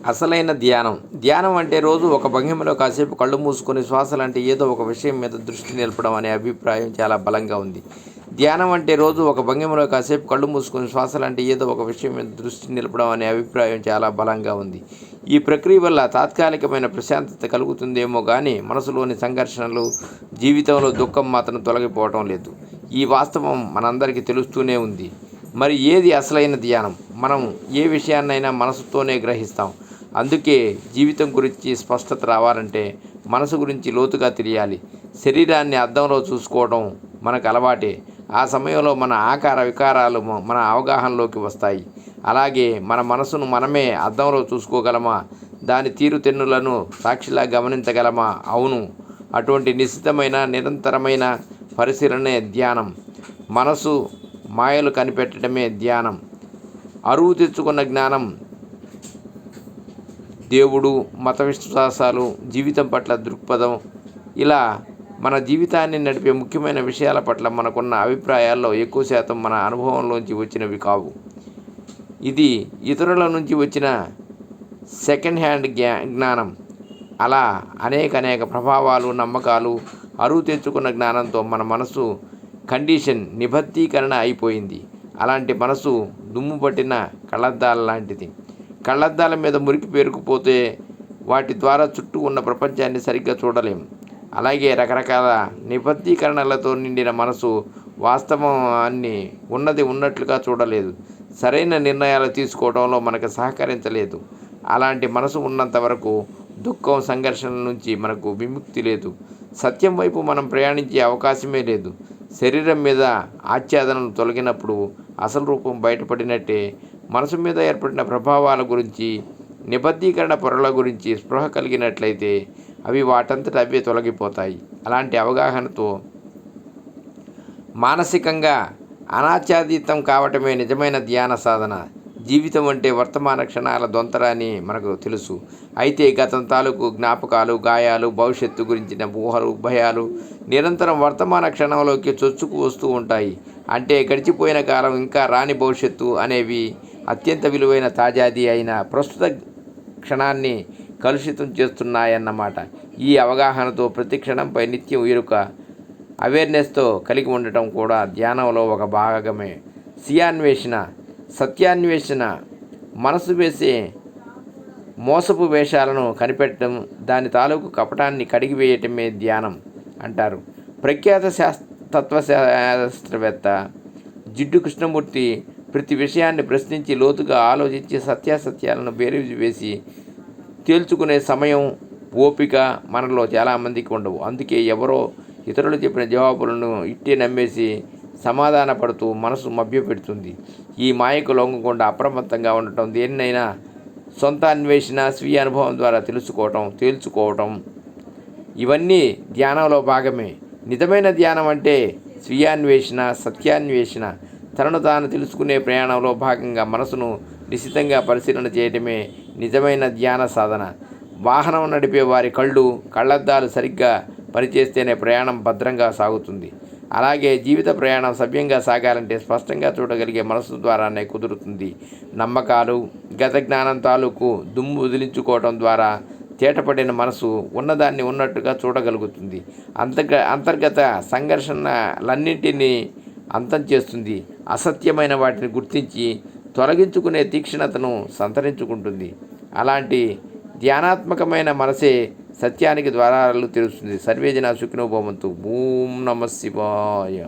అసలైన ధ్యానం. ధ్యానం అంటే రోజు ఒక భంగిమలో కాసేపు కళ్ళు మూసుకొని శ్వాసలంటే ఏదో ఒక విషయం మీద దృష్టి నిలపడం అనే అభిప్రాయం చాలా బలంగా ఉంది. ధ్యానం అంటే రోజు ఒక భంగిమలో కాసేపు కళ్ళు మూసుకొని శ్వాసలంటే ఏదో ఒక విషయం మీద దృష్టి నిలపడం అనే అభిప్రాయం చాలా బలంగా ఉంది. ఈ ప్రక్రియ వల్ల తాత్కాలికమైన ప్రశాంతత కలుగుతుందేమో కానీ మనసులోని సంఘర్షణలు, జీవితంలో దుఃఖం మాత్రం తొలగిపోవటం లేదు. ఈ వాస్తవం మనందరికీ తెలుస్తూనే ఉంది. మరి ఏది అసలైన ధ్యానం? మనం ఏ విషయాన్నైనా మనసుతోనే గ్రహిస్తాం. అందుకే జీవితం గురించి స్పష్టత రావాలంటే మనసు గురించి లోతుగా తెలియాలి. శరీరాన్ని అద్దంలో చూసుకోవడం మనకు అలవాటే. ఆ సమయంలో మన ఆకార వికారాలు మన అవగాహనలోకి వస్తాయి. అలాగే మన మనసును మనమే అద్దంలో చూసుకోగలమా? దాని తీరుతెన్నులను సాక్షిలా గమనించగలమా? అవును. అటువంటి నిశ్చితమైన నిరంతరమైన పరిశీలనే ధ్యానం. మనసు మాయలు కనిపెట్టడమే ధ్యానం. అరువు తెచ్చుకున్న జ్ఞానం, దేవుడు, మత విశ్వాసాలు, జీవితం పట్ల దృక్పథం, ఇలా మన జీవితాన్ని నడిపే ముఖ్యమైన విషయాల పట్ల మనకున్న అభిప్రాయాల్లో ఎక్కువ శాతం మన అనుభవంలోంచి వచ్చినవి కావు. ఇది ఇతరుల నుంచి వచ్చిన సెకండ్ హ్యాండ్ జ్ఞానం. అలా అనేక ప్రభావాలు, నమ్మకాలు, అరువు తెచ్చుకున్న జ్ఞానంతో మన మనసు కండిషన్ నిబద్ధీకరణ అయిపోయింది. అలాంటి మనసు దుమ్ము పట్టిన కళ్ళద్దాల లాంటిది. కళ్ళద్దాల మీద మురికి పేరుకుపోతే వాటి ద్వారా చుట్టూ ఉన్న ప్రపంచాన్ని సరిగ్గా చూడలేం. అలాగే రకరకాల నిబద్ధీకరణలతో నిండిన మనసు వాస్తవాన్ని ఉన్నది ఉన్నట్లుగా చూడలేదు. సరైన నిర్ణయాలు తీసుకోవడంలో మనకు సహకరించలేదు. అలాంటి మనసు ఉన్నంత వరకు దుఃఖం, సంఘర్షణ నుంచి మనకు విముక్తి లేదు. సత్యం వైపు మనం ప్రయాణించే అవకాశమే లేదు. శరీరం మీద ఆచ్ఛాదనలు తొలగినప్పుడు అసలు రూపం బయటపడినట్టే. మనసు మీద ఏర్పడిన ప్రభావాల గురించి, నిబద్ధీకరణ పొరల గురించి స్పృహ కలిగినట్లయితే అవి వాటంతట అవే తొలగిపోతాయి. అలాంటి అవగాహనతో మానసికంగా అనాచ్ఛాదితం కావటమే నిజమైన ధ్యాన సాధన. జీవితం అంటే వర్తమాన క్షణాల దొంతర అని మనకు తెలుసు. అయితే గతం తాలూకు జ్ఞాపకాలు, గాయాలు, భవిష్యత్తు గురించిన ఊహలు, భయాలు నిరంతరం వర్తమాన క్షణంలోకి చొచ్చుకు వస్తూ ఉంటాయి. అంటే గడిచిపోయిన కాలం, ఇంకా రాని భవిష్యత్తు అనేవి అత్యంత విలువైన తాజాది అయిన ప్రస్తుత క్షణాన్ని కలుషితం చేస్తున్నాయన్నమాట. ఈ అవగాహనతో ప్రతి క్షణంపై నిత్యం ఎరుక, అవేర్నెస్తో కలిగి ఉండటం కూడా ధ్యానంలో ఒక భాగమే. సత్యాన్వేషణ, మనసు వేసే మోసపు వేషాలను కనిపెట్టడం, దాని తాలూకు కపటాన్ని కడిగివేయటమే ధ్యానం అంటారు. ప్రఖ్యాత తత్వశాస్త్రవేత్త జిడ్డు కృష్ణమూర్తి ప్రతి విషయాన్ని ప్రశ్నించి లోతుగా ఆలోచించి సత్యాసత్యాలను బేరీజు వేసి తేల్చుకునే సమయం, ఓపిక మనలో చాలామందికి ఉండవు. అందుకే ఎవరో ఇతరులు చెప్పిన జవాబులను ఇట్టే నమ్మేసి సమాధాన పడుతూ మనసు మభ్యపెడుతుంది. ఈ మాయకు లొంగకుండా అప్రమత్తంగా ఉండటం, దేన్నైనా సొంత అన్వేషణ, స్వీయ అనుభవం ద్వారా తేల్చుకోవటం ఇవన్నీ ధ్యానంలో భాగమే. నిజమైన ధ్యానం అంటే స్వీయాన్వేషణ, సత్యాన్వేషణ. తనను తాను తెలుసుకునే ప్రయాణంలో భాగంగా మనసును నిశితంగా పరిశీలన చేయడమే నిజమైన ధ్యాన సాధన. వాహనం నడిపే వారి కళ్ళద్దాలు సరిగ్గా పనిచేస్తేనే ప్రయాణం భద్రంగా సాగుతుంది. అలాగే జీవిత ప్రయాణం సవ్యంగా సాగాలంటే స్పష్టంగా చూడగలిగే మనసు ద్వారానే కుదురుతుంది. నమ్మకాలు, గత జ్ఞానం తాలూకు దుమ్ము వదిలించుకోవడం ద్వారా తేటపడిన మనసు ఉన్నదాన్ని ఉన్నట్టుగా చూడగలుగుతుంది. అంతర్గత సంఘర్షణలన్నింటినీ అంతం చేస్తుంది. అసత్యమైన వాటిని గుర్తించి తొలగించుకునే తీక్షణతను సంతరించుకుంటుంది. అలాంటి ధ్యానాత్మకమైన మనసే సత్యానికి ద్వారాలు తెరుస్తుంది. సర్వేజన సుఖినో భవంతు. ఓం నమః శివాయ.